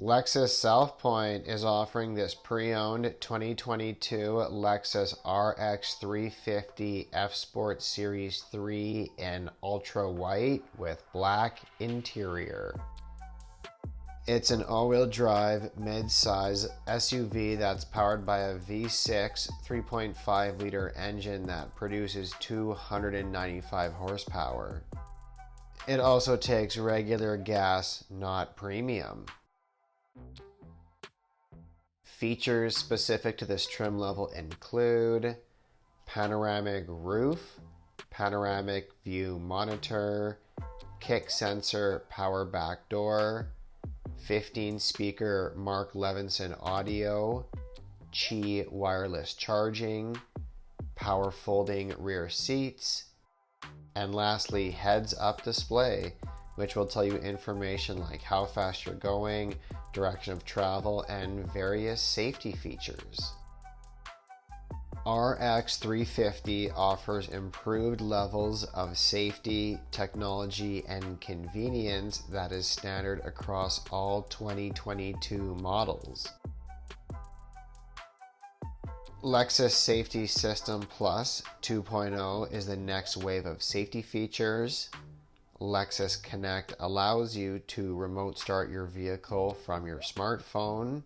Lexus South Pointe is offering this pre-owned 2022 Lexus RX 350 F Sport Series 3 in ultra white with black interior. It's an all-wheel drive mid-size SUV that's powered by a V6 3.5 liter engine that produces 295 horsepower. It also takes regular gas, not premium. Features specific to this trim level include panoramic roof, panoramic view monitor, kick sensor power back door, 15 speaker Mark Levinson audio, Qi wireless charging, power folding rear seats, and lastly heads-up display, which will tell you information like how fast you're going, direction of travel, and various safety features. RX 350 offers improved levels of safety, technology, and convenience that is standard across all 2022 models. Lexus Safety System Plus 2.0 is the next wave of safety features. Lexus Connect allows you to remote start your vehicle from your smartphone.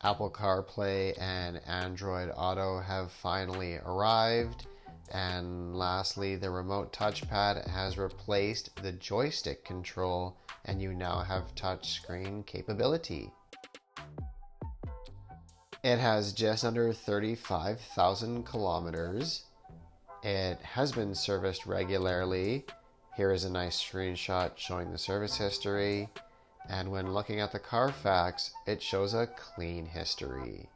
Apple CarPlay and Android Auto have finally arrived. And lastly, the remote touchpad has replaced the joystick control, and you now have touchscreen capability. It has just under 35,000 kilometers. It has been serviced regularly. Here is a nice screenshot showing the service history. And when looking at the Carfax, it shows a clean history.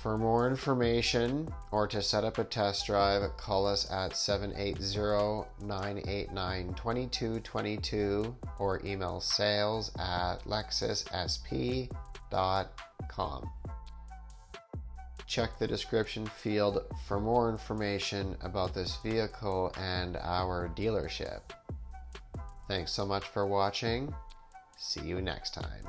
For more information or to set up a test drive, call us at 780-989-2222 or email sales@lexussp.com. Check the description field for more information about this vehicle and our dealership. Thanks so much for watching. See you next time.